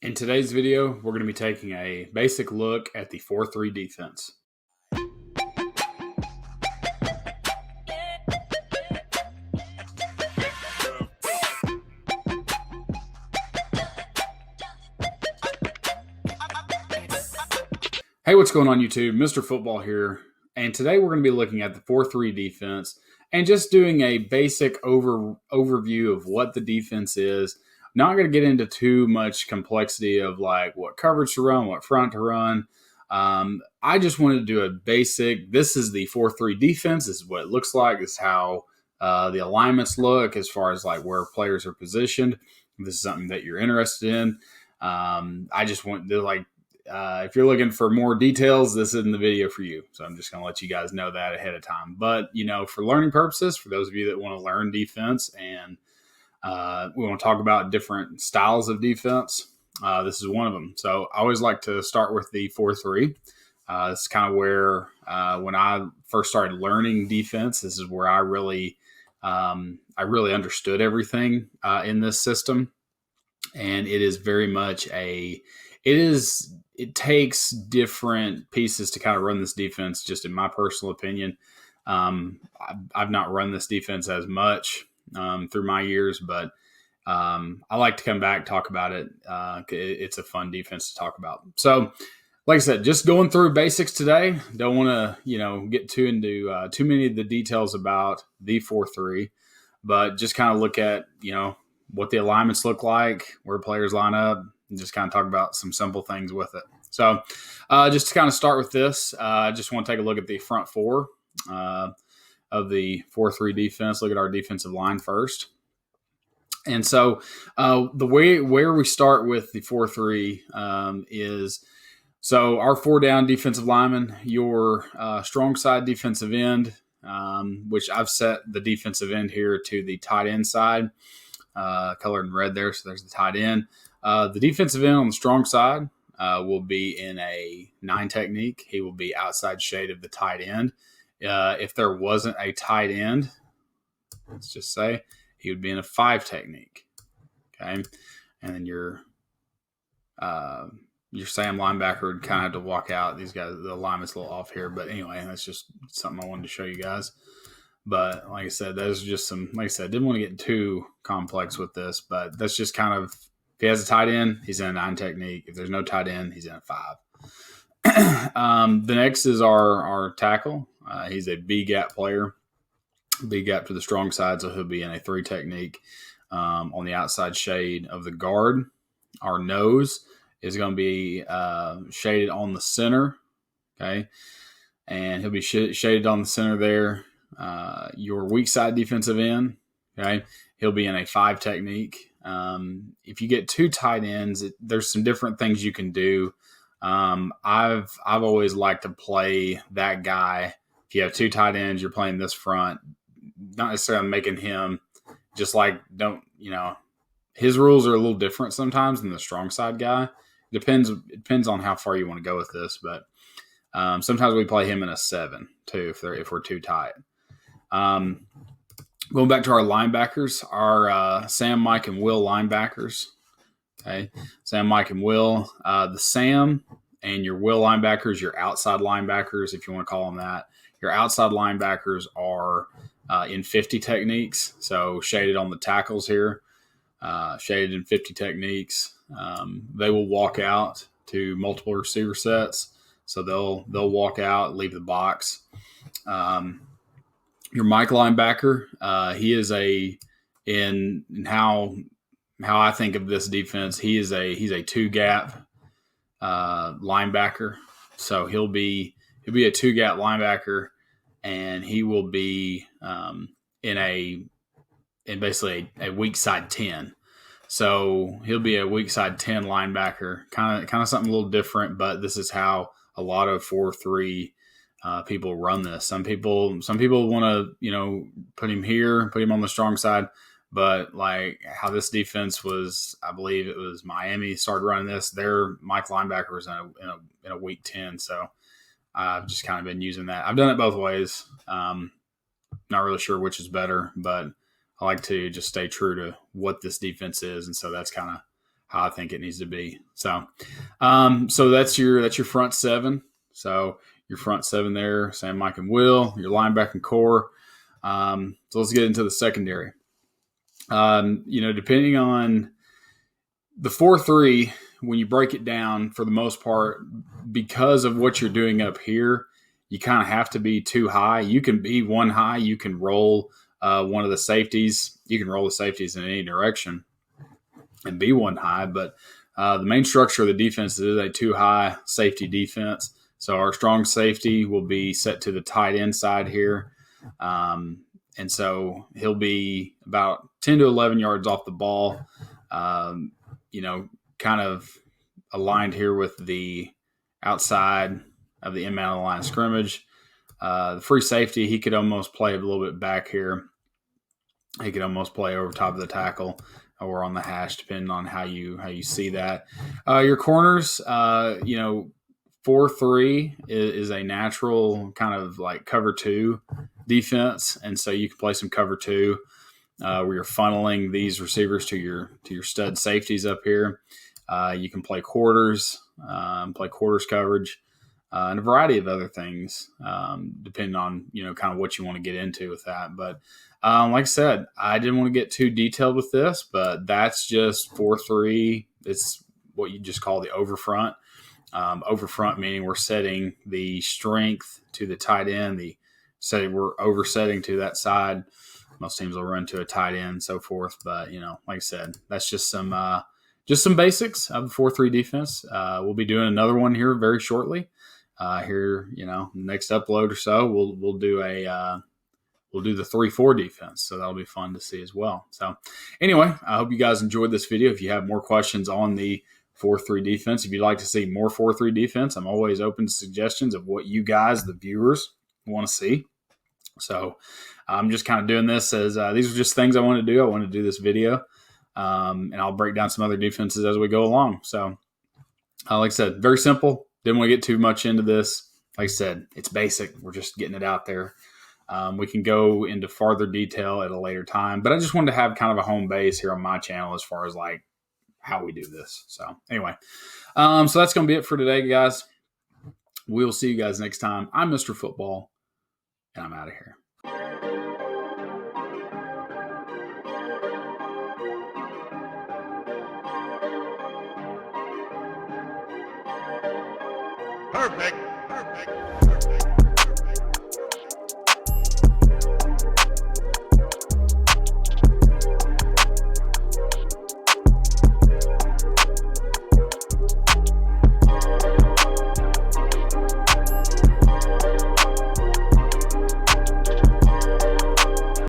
In today's video, we're going to be taking a basic look at the 4-3 defense. Hey, what's going on YouTube? Mr. Football here, and today we're going to be looking at the 4-3 defense and just doing a basic overview of what the defense is. Not going to get into too much complexity of like what coverage to run, what front to run. I just wanted to do a basic. This is the 4-3 defense. This is what it looks like. This is how the alignments look as far as like where players are positioned. If this is something that you're interested in. I just want to if you're looking for more details, this isn't the video for you. So I'm just going to let you guys know that ahead of time. But, for learning purposes, for those of you that want to learn defense and we want to talk about different styles of defense, this is one of them. So I always like to start with the 4-3. This is kind of where when I first started learning defense, this is where I really understood everything in this system. And it is very much it takes different pieces to kind of run this defense, just in my personal opinion. I've not run this defense as much through my years, but I like to come back, talk about it. It's a fun defense to talk about. So, like I said, just going through basics today. Don't want to, get too into too many of the details about the 4-3, but just kind of look at, what the alignments look like, where players line up, and just kind of talk about some simple things with it. So just to kind of start with this, I just want to take a look at the front four of the 4-3 defense. Look at our defensive line first. And so the way where we start with the 4-3 is, so our 4-down defensive lineman, your strong side defensive end, which I've set the defensive end here to the tight end side, colored in red there. So there's the tight end. The defensive end on the strong side will be in a 9 technique. He will be outside shade of the tight end. If there wasn't a tight end, let's just say he would be in a 5 technique. Okay. And then your Sam linebacker would kind of have to walk out. These guys, the alignment's a little off here, but anyway, that's just something I wanted to show you guys. But like I said, those are just some, like I said, didn't want to get too complex with this, but that's just kind of, if he has a tight end, he's in a 9 technique. If there's no tight end, he's in a 5. The next is our tackle. He's a B gap player, B gap to the strong side, so he'll be in a 3 technique on the outside shade of the guard. Our nose is going to be shaded on the center, okay, and he'll be shaded on the center there. Your weak side defensive end, okay, he'll be in a 5 technique. If you get 2 tight ends, there's some different things you can do. I've always liked to play that guy. If you have 2 tight ends, you're playing this front, not necessarily making him just like, his rules are a little different sometimes than the strong side guy. It depends on how far you want to go with this, but sometimes we play him in a 7 too if we're too tight. Going back to our linebackers, our Sam, Mike, and Will linebackers. Okay, Sam, Mike, and Will. The Sam and your Will linebackers, your outside linebackers, if you want to call them that. Your outside linebackers are in 50 techniques, so shaded on the tackles here, shaded in 50 techniques. They will walk out to multiple receiver sets, so they'll walk out, leave the box. Your Mike linebacker, he is in how I think of this defense, he's a 2 gap linebacker. So he'll be a 2 gap linebacker, and he will be in basically a weak side 10. So he'll be a weak side 10 linebacker, kind of something a little different, but this is how a lot of 4-3 people run this. Some people want to, put him here, put him on the strong side, but like how this defense was, I believe it was Miami started running this. Their Mike linebacker was in a weak 10, so I've just kind of been using that. I've done it both ways. Not really sure which is better, but I like to just stay true to what this defense is, and so that's kind of how I think it needs to be. So, so that's your front seven. So your front seven there, Sam, Mike, and Will. Your linebacking core. So let's get into the secondary. Depending on the 4-3, when you break it down, for the most part, because of what you're doing up here, you kind of have to be too high. You can be one high. You can roll one of the safeties. You can roll the safeties in any direction and be one high. But the main structure of the defense is a too high safety defense. So our strong safety will be set to the tight end side here. And so he'll be about 10 to 11 yards off the ball, kind of aligned here with the outside of the end-man of the line of scrimmage. The free safety, he could almost play a little bit back here. He could almost play over top of the tackle or on the hash, depending on how you see that. Your corners, 4-3 is a natural kind of like cover two defense, and so you can play some cover two where you're funneling these receivers to your stud safeties up here. You can play quarters coverage, and a variety of other things, depending on kind of what you want to get into with that. But like I said, I didn't want to get too detailed with this, but that's just 4-3. It's what you just call the overfront. Overfront meaning we're setting the strength to the tight end. We're oversetting to that side. Most teams will run to a tight end and so forth. But, like I said, that's just some basics of the 4-3 defense. We'll be doing another one here very shortly. Next upload or so, we'll do the 3-4 defense. So that'll be fun to see as well. So anyway, I hope you guys enjoyed this video. If you have more questions on the 4-3 defense, if you'd like to see more 4-3 defense, I'm always open to suggestions of what you guys, the viewers, want to see. So I'm just kind of doing this as these are just things I want to do. I want to do this video, and I'll break down some other defenses as we go along. So like I said, very simple. Didn't want to get too much into this. Like I said, it's basic. We're just getting it out there. We can go into farther detail at a later time, but I just wanted to have kind of a home base here on my channel as far as like how we do this. So anyway, so that's going to be it for today, guys. We'll see you guys next time. I'm Mr. Football, and I'm out of here. Perfect.